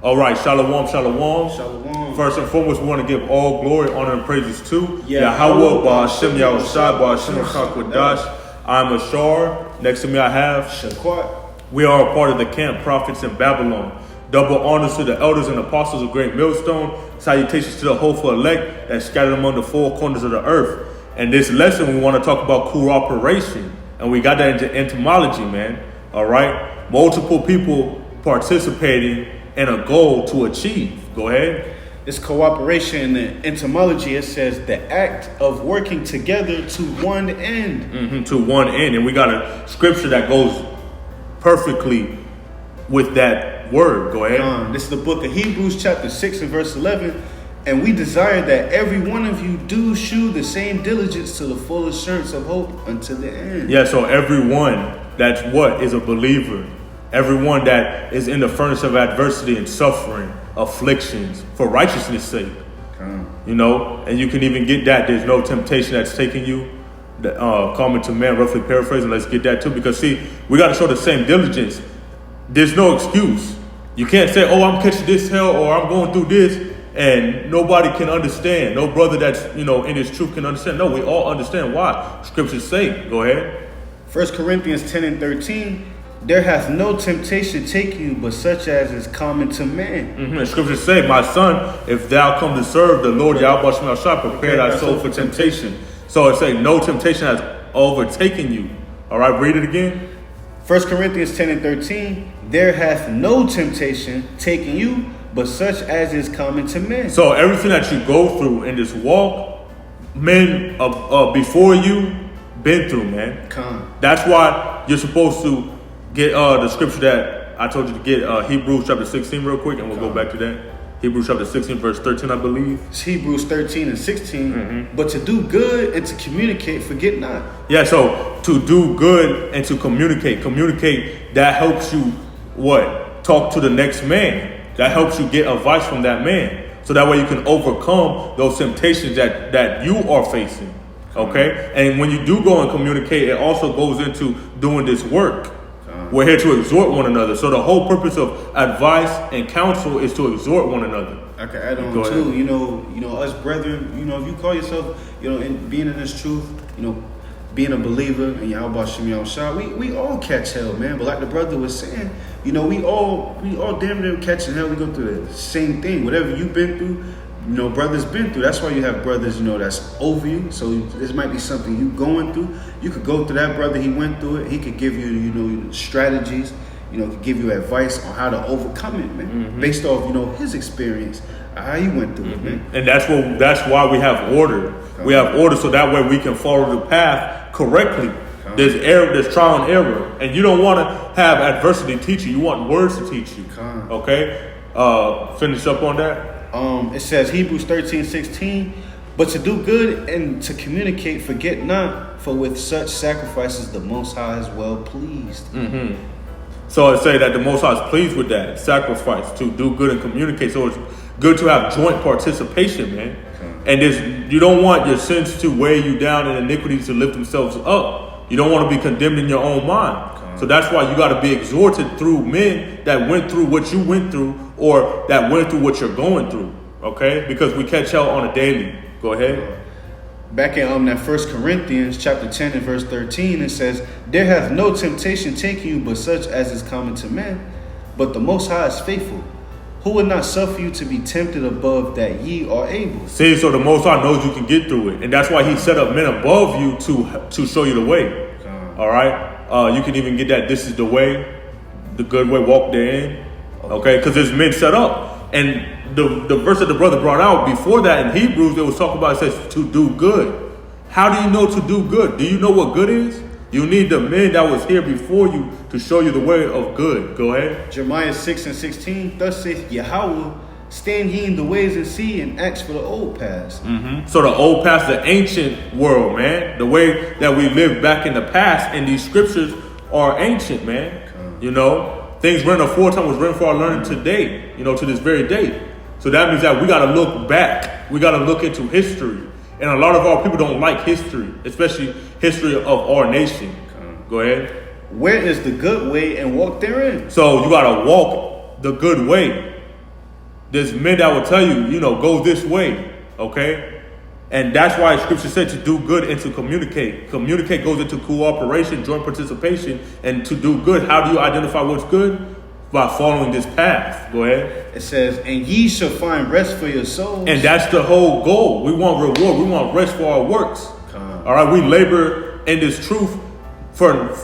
All right, shalom, shalom. Shalom. First and foremost, we want to give all glory, honor, and praises to Yahawah, Bahasham, Yahawashi, Bahasham, Qadash. I'm Ashar. Next to me, I have Shaquat. We are a part of the camp prophets in Babylon. Double honors to the elders and apostles of Great Millstone. Salutations to the hopeful elect that scattered among the four corners of the earth. And this lesson, we want to talk about cooperation. And we got that into entomology, man. All right? Multiple people participating in a goal to achieve. Go ahead. This cooperation in entomology, it says the act of working together to one end. To one end. And we got a scripture that goes perfectly with that word. Go ahead. This is the book of Hebrews chapter 6 and verse 11. And we desire that every one of you do shew the same diligence to the full assurance of hope unto the end. Yeah, so everyone that's what is a believer. Everyone that is in the furnace of adversity and suffering, afflictions, for righteousness' sake. You know, and you can even get that. There's no temptation that's taking you. Common to man, roughly paraphrasing. Let's get that too. Because see, we got to show the same diligence. There's no excuse. You can't say, oh, I'm catching this hell or I'm going through this. And nobody can understand. No brother that's, in his truth can understand. No, we all understand why. Scriptures say. Go ahead. 1 Corinthians 10 and 13. There hath no temptation taken you, but such as is common to man. And scriptures say, my son, if thou come to serve the Lord Yahawashi, prepare thy soul for temptation. So it say, no temptation has overtaken you. All right, read it again. 1 Corinthians 10 and 13. There hath no temptation taken you, but such as is common to men. So everything that you go through in this walk, men before you been through, man. That's why you're supposed to get the scripture that I told you to get, Hebrews chapter 16 real quick, and we'll go back to that. Hebrews chapter 16 verse 13, I believe. It's Hebrews 13 and 16. But to do good and to communicate, forget not. Yeah, so to do good and to communicate, that helps you what? Talk to the next man. That helps you get advice from that man. So that way you can overcome those temptations that you are facing. Okay? And when you do go and communicate, it also goes into doing this work. We're here to exhort one another. So the whole purpose of advice and counsel is to exhort one another. I can add on too, us brethren, if you call yourself, in being in this truth, being a believer in Yahawashi, we all catch hell, man. But like the brother was saying, we all damn near catching hell. We go through the same thing. Whatever you've been through, brothers been through. That's why you have brothers, that's over you. So this might be something you going through. You could go through that brother. He went through it. He could give you, strategies. Could give you advice on how to overcome it, man. Based off, his experience, how he went through it, man. And that's why we have order. We have order so that way we can follow the path correctly. There's error, there's trial and error, and you don't want to have adversity teach you. You want words to teach you. Okay. Finish up on that. It says Hebrews 13:16, but to do good and to communicate, forget not, for with such sacrifices the Most High is well pleased. So it say that the Most High is pleased with that sacrifice to do good and communicate. So it's good to have joint participation, man. And you don't want your sins to weigh you down and iniquities to lift themselves up. You don't want to be condemned in your own mind. So that's why you got to be exhorted through men that went through what you went through or that went through what you're going through. Okay? Because we catch hell on a daily. Go ahead. Back in that 1 Corinthians chapter 10 and verse 13, it says, there hath no temptation taken you but such as is common to men, but the Most High is faithful, who would not suffer you to be tempted above that ye are able. See, so the Most High knows you can get through it. And that's why he set up men above you to show you the way. All right? You can even get that this is the way, the good way, walk therein. Okay? Because there's men set up. And the verse that the brother brought out before that in Hebrews, it was talking about, it says to do good. How do you know to do good? Do you know what good is? You need the men that was here before you to show you the way of good. Go ahead. Jeremiah 6 and 16, thus saith Yahawah, stand ye in the ways and see and ask for the old past. So the old past, the ancient world, man. The way that we lived back in the past, and these scriptures are ancient, man. Things written aforetime was written for our learning today, to this very day. So that means that we got to look back. We got to look into history. And a lot of our people don't like history, especially history of our nation. Go ahead. Where is the good way and walk therein? So you got to walk the good way. There's men that will tell you, go this way, okay? And that's why Scripture said to do good and to communicate. Communicate goes into cooperation, joint participation, and to do good. How do you identify what's good? By following this path. Go ahead. It says, and ye shall find rest for your souls. And that's the whole goal. We want reward. We want rest for our works. All right, we labor in this truth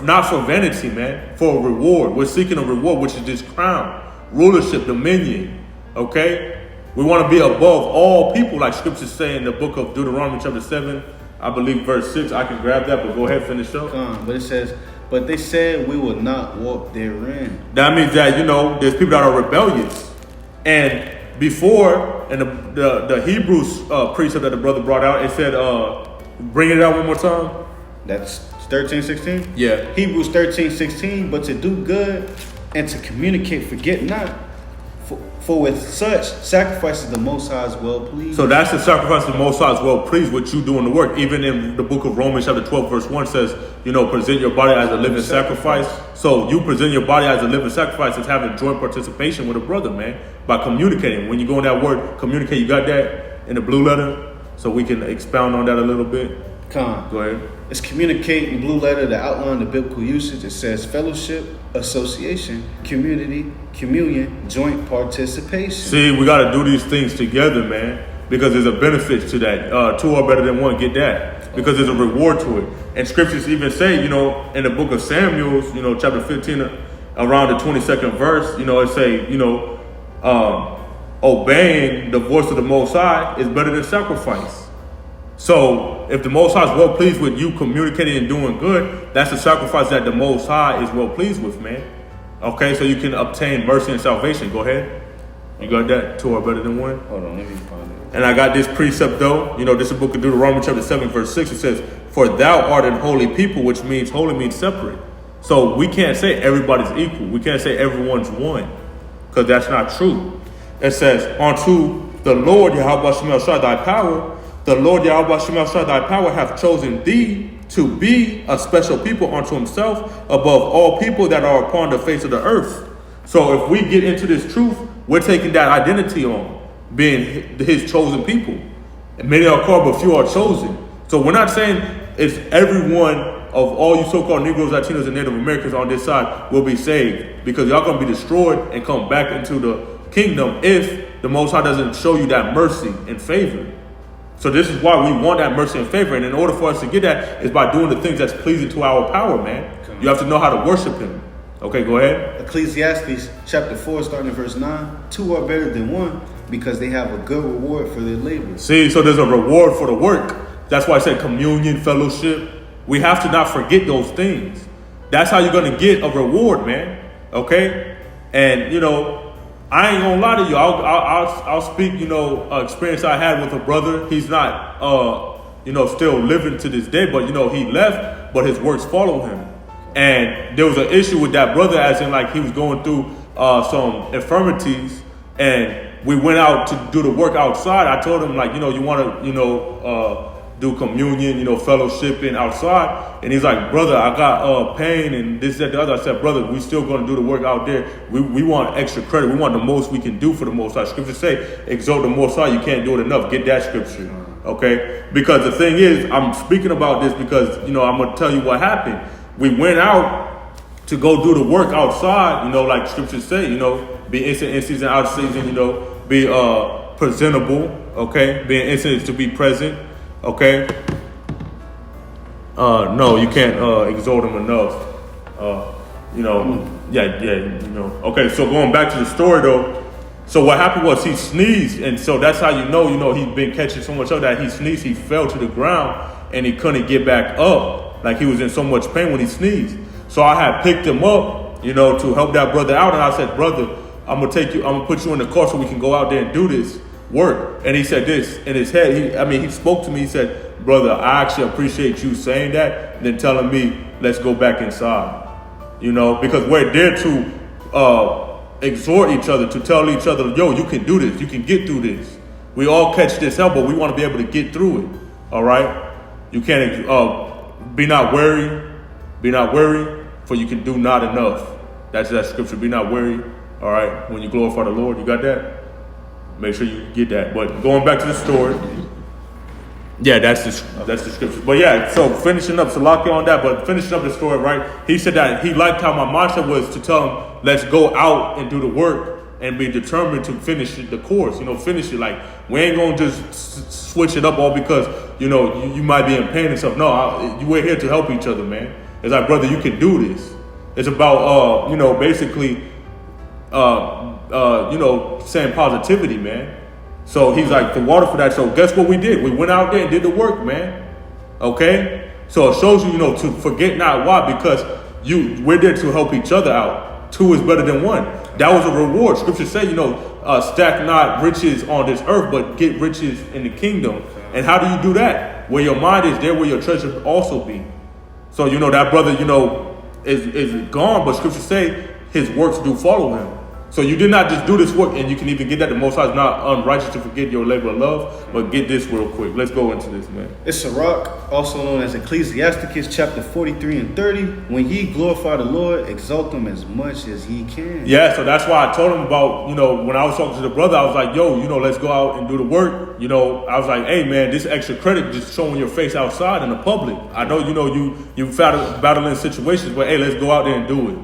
not for vanity, man, for a reward. We're seeking a reward, which is this crown, rulership, dominion. Okay? We want to be above all people, like Scripture say in the book of Deuteronomy chapter 7, I believe verse 6. I can grab that, but go ahead, finish up. But it says, but they said we will not walk therein. That means that, there's people that are rebellious. And before, in the Hebrews precept that the brother brought out, it said, bring it out one more time. That's 13:16? Yeah. Hebrews 13:16, but to do good and to communicate, forget not. For with such sacrifices the Most High is well pleased. So that's the sacrifice the Most High is well pleased with you doing the work. Even in the book of Romans chapter 12 verse 1 says, present your body as a living sacrifice. So you present your body as a living sacrifice is having joint participation with a brother, man, by communicating. When you go in that word, communicate, you got that in the blue letter? So we can expound on that a little bit. Go ahead. It's communicate in blue letter to outline the biblical usage. It says fellowship, association, community, communion, joint participation. See, we got to do these things together, man, because there's a benefit to that. Two are better than one. Get that, because there's a reward to it. And scriptures even say, in the book of Samuel, chapter 15, around the 22nd verse, it say, obeying the voice of the Most High is better than sacrifice. So if the Most High is well pleased with you communicating and doing good, that's a sacrifice that the Most High is well pleased with, man. Okay, so you can obtain mercy and salvation. Go ahead. You got that? Two are better than one? Hold on, let me find it. And I got this precept though. This is the book of Deuteronomy chapter 7 verse 6. It says, for thou art an holy people, which means holy means separate. So we can't say everybody's equal. We can't say everyone's one, because that's not true. It says, unto the Lord Yahawashi thy power, the Lord Yahawashi thy power hath chosen thee to be a special people unto himself above all people that are upon the face of the earth. So if we get into this truth, we're taking that identity on, being his chosen people. And many are called, but few are chosen. So we're not saying it's everyone of all you so-called Negroes, Latinos, and Native Americans on this side will be saved, because y'all going to be destroyed and come back into the kingdom if the Most High doesn't show you that mercy and favor. So this is why we want that mercy and favor. And in order for us to get that is by doing the things that's pleasing to our power, man. You have to know how to worship him. Okay, go ahead. Ecclesiastes chapter 4, starting in verse 9. Two are better than one, because they have a good reward for their labor. See, so there's a reward for the work. That's why I said communion, fellowship. We have to not forget those things. That's how you're going to get a reward, man. Okay? And, I ain't gonna lie to you. I'll speak, experience I had with a brother. He's not, still living to this day, but he left, but his works follow him. And there was an issue with that brother, as in like he was going through some infirmities, and we went out to do the work outside. I told him, like, you want to, do communion, fellowshipping outside. And he's like, brother, I got pain and this, that, the other. I said, brother, we still going to do the work out there. We want extra credit. We want the most we can do for the Most High. Scripture say, exalt the Most High. You can't do it enough. Get that scripture. Okay? Because the thing is, I'm speaking about this because, I'm going to tell you what happened. We went out to go do the work outside, like scripture say, be instant in season, out of season, be presentable, okay? Being instant to be present. Okay. No, you can't exalt him enough. Okay, so going back to the story though. So what happened was he sneezed, and so that's how he's been catching so much of that. He sneezed, he fell to the ground, and he couldn't get back up. Like he was in so much pain when he sneezed. So I had picked him up, to help that brother out, and I said, brother, I'm gonna put you in the car so we can go out there and do this work. And he said this in his head. He spoke to me. He said, brother, I actually appreciate you saying that and then telling me, let's go back inside. Because we're there to exhort each other, to tell each other, yo, you can do this. You can get through this. We all catch this hell, but we want to be able to get through it. All right? You can't, be not worried, for you can do not enough. That's that scripture. Be not worried. All right? When you glorify the Lord, you got that? Make sure you get that. But going back to the story, yeah, that's the scripture. But yeah, so finishing up, Salaki on that, but finishing up the story, right? He said that he liked how my mantra was to tell him, let's go out and do the work and be determined to finish the course, finish it. Like, we ain't gonna just switch it up all because, you might be in pain and stuff. No, we're here to help each other, man. It's like, brother, you can do this. It's about, basically, saying positivity, man. So he's like, the water for that. So guess what we did? We went out there and did the work, man. Okay? So it shows you, to forget not why, because we're there to help each other out. Two is better than one. That was a reward. Scripture say, stack not riches on this earth, but get riches in the kingdom. And how do you do that? Where your mind is, there where your treasure also be. So, that brother, is gone, but scripture say his works do follow him. So you did not just do this work, and you can even get that. The Most High is not unrighteous to forget your labor of love. But get this real quick. Let's go into this, man. It's Barak, also known as Ecclesiasticus, chapter 43 and 30. When ye glorify the Lord, exalt him as much as ye can. Yeah, so that's why I told him about, when I was talking to the brother, I was like, yo, let's go out and do the work. I was like, hey, man, this extra credit just showing your face outside in the public. I know, you battling situations, but hey, let's go out there and do it.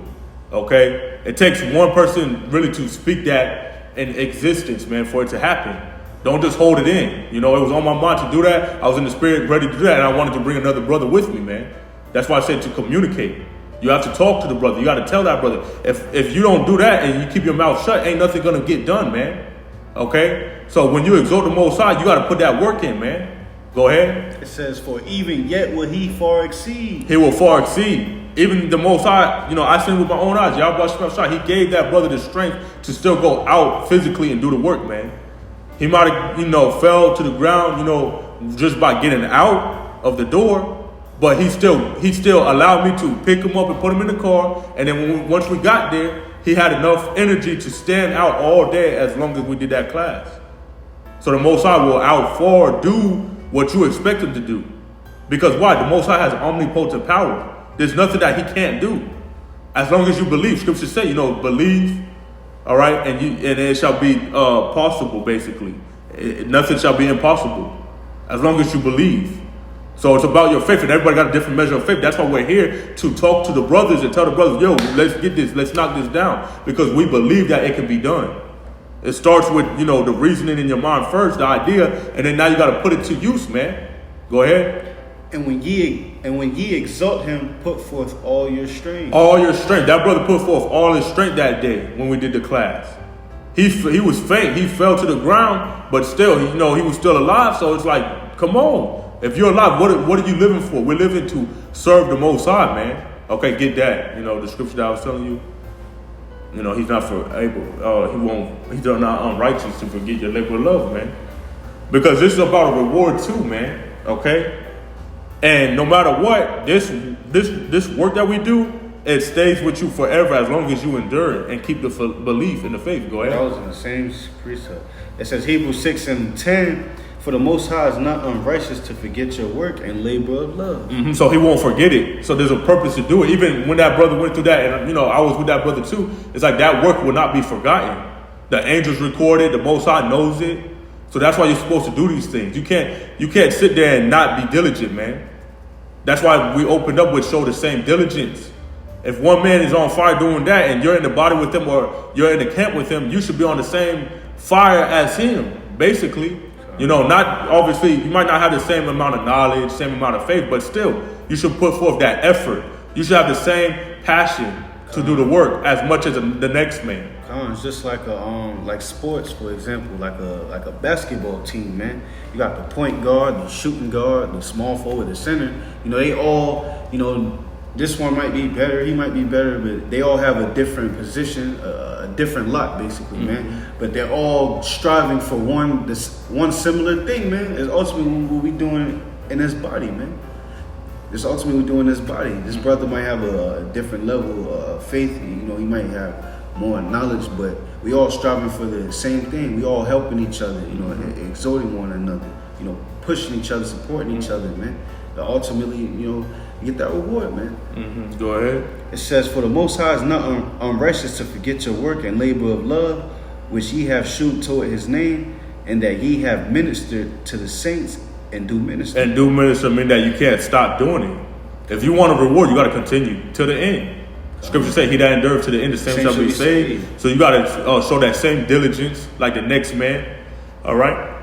Okay? It takes one person really to speak that in existence, man, for it to happen. Don't just hold it in. It was on my mind to do that. I was in the spirit ready to do that, and I wanted to bring another brother with me, man. That's why I said to communicate. You have to talk to the brother. You got to tell that brother. If you don't do that and you keep your mouth shut, ain't nothing going to get done, man. Okay? So when you exalt the Most High, you got to put that work in, man. Go ahead. It says, for even yet will he far exceed. He will far exceed. Even the Most High, I seen with my own eyes. Yahawashi, he gave that brother the strength to still go out physically and do the work, man. He might have, fell to the ground, just by getting out of the door. But he still allowed me to pick him up and put him in the car. And then once we got there, he had enough energy to stand out all day as long as we did that class. So the Most High will out far do what you expect him to do. Because why? The Most High has omnipotent power. There's nothing that he can't do. As long as you believe. Scripture say, believe, all right, and it shall be possible, basically. Nothing shall be impossible. As long as you believe. So it's about your faith, and everybody got a different measure of faith. That's why we're here to talk to the brothers and tell the brothers, yo, let's get this, let's knock this down. Because we believe that it can be done. It starts with, the reasoning in your mind first, the idea, and then now you got to put it to use, man. Go ahead. And when ye exalt him, put forth all your strength. All your strength. That brother put forth all his strength that day when we did the class. He was faint. He fell to the ground, but still, he was still alive. So it's like, come on. If you're alive, what are you living for? We're living to serve the Most High, man. Okay, get that. The scripture that I was telling you. He's not he's not unrighteous to forget your labor of love, man. Because this is about a reward too, man. Okay? And no matter what, this work that we do, it stays with you forever as long as you endure it and keep the belief in the faith. Go ahead. That was in the same precept. It says Hebrews 6 and 10, for the Most High is not unrighteous to forget your work and labor of love. Mm-hmm. So he won't forget it. So there's a purpose to do it. Even when that brother went through that, and I was with that brother too, it's like that work will not be forgotten. The angels record it, the Most High knows it. So that's why you're supposed to do these things. You can't sit there and not be diligent, man. That's why we opened up with show the same diligence. If one man is on fire doing that and you're in the body with him or you're in the camp with him, you should be on the same fire as him, basically. Not obviously, you might not have the same amount of knowledge, same amount of faith, but still, you should put forth that effort. You should have the same passion to do the work as much as the next man. It's just like like sports, for example, like a basketball team, man. You got the point guard, the shooting guard, the small forward, the center. They all, this one might be better, he might be better, but they all have a different position, a different lot, basically, man. But they're all striving for one similar thing, man. Is ultimately what we doing in this body, man. This ultimately we're doing this body. This brother might have a different level of faith. He might have more knowledge, but we all striving for the same thing. We all helping each other, exhorting one another, pushing each other, supporting each other, man. But ultimately, you get that reward, man. Mm-hmm. Go ahead. It says, for the Most High is not unrighteous to forget your work and labor of love, which ye have shewed toward his name, and that ye have ministered to the saints and do minister. And do minister mean that you can't stop doing it. If you want a reward, you got to continue to the end. Scripture say, he that endureth to the end, the same shall be saved. So you got to show that same diligence like the next man. All right?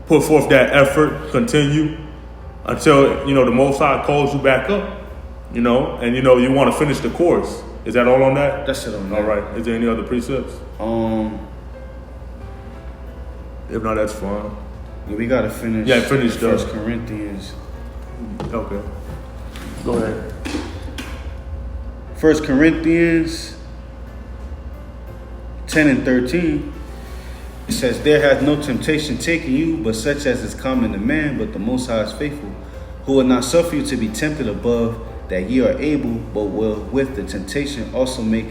Put forth that effort, continue until, the Most High calls you back up, and, you want to finish the course. Is that all on that? That's it on that. All right. Is there any other precepts? If not, that's fine. Yeah, we got to finish. Yeah, finish the 1 Corinthians. Okay. Go ahead. 1 Corinthians 10 and 13. It says, there hath no temptation taken you, but such as is common to man, but the Most High is faithful, who will not suffer you to be tempted above that ye are able, but will with the temptation also make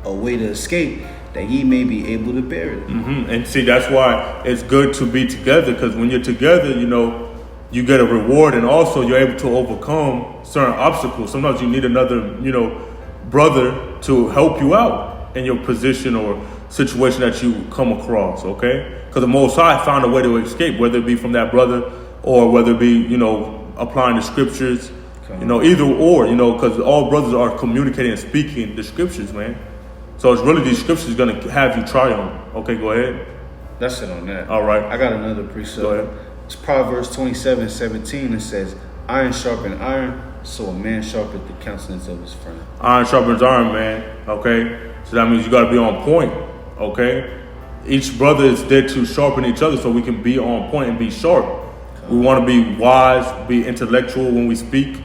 a way to escape, that ye may be able to bear it. Mm-hmm. And see, that's why it's good to be together, because when you're together, you get a reward, and also you're able to overcome certain obstacles. Sometimes you need another, brother to help you out in your position or situation that you come across, okay? Because the Most High found a way to escape, whether it be from that brother or whether it be, applying the scriptures, either or, because all brothers are communicating and speaking the scriptures, man. So it's really these scriptures going to have you triumph. Okay, go ahead. That's it on that. All right. I got another precept. Go ahead. It's Proverbs 27:17. It says, iron sharpens iron, so a man sharpens the countenance of his friend. Iron sharpens iron, man. Okay? So that means you got to be on point. Okay? Each brother is there to sharpen each other so we can be on point and be sharp. We want to be wise, be intellectual when we speak.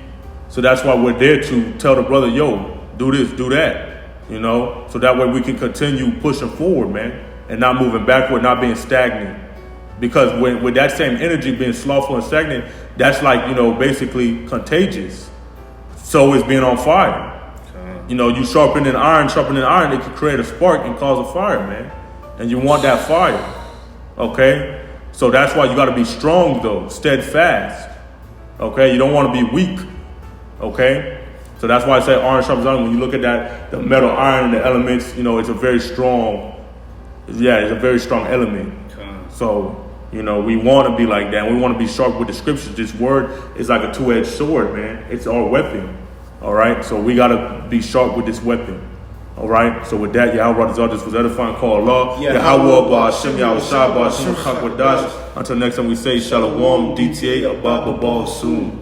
So that's why we're there to tell the brother, yo, do this, do that. So that way we can continue pushing forward, man, and not moving backward, not being stagnant. Because with that same energy being slothful and stagnant, that's like, basically contagious. So is being on fire. You sharpening iron, it can create a spark and cause a fire, man. And you want that fire. Okay? So that's why you got to be strong, though, steadfast. Okay? You don't want to be weak. Okay? So that's why I say iron sharpens iron. When you look at that, the metal, iron, and the elements, it's a very strong, it's a very strong element. So, we want to be like that. We want to be sharp with the scriptures. This word is like a two-edged sword, man. It's our weapon. All right? So we got to be sharp with this weapon. All right? So with that, Yahawah, this was edifying. Call Allah. Yahawah, Bahasham, Yahawashi, Qadash. Until next time we say Shalom, DTA, Bahasham.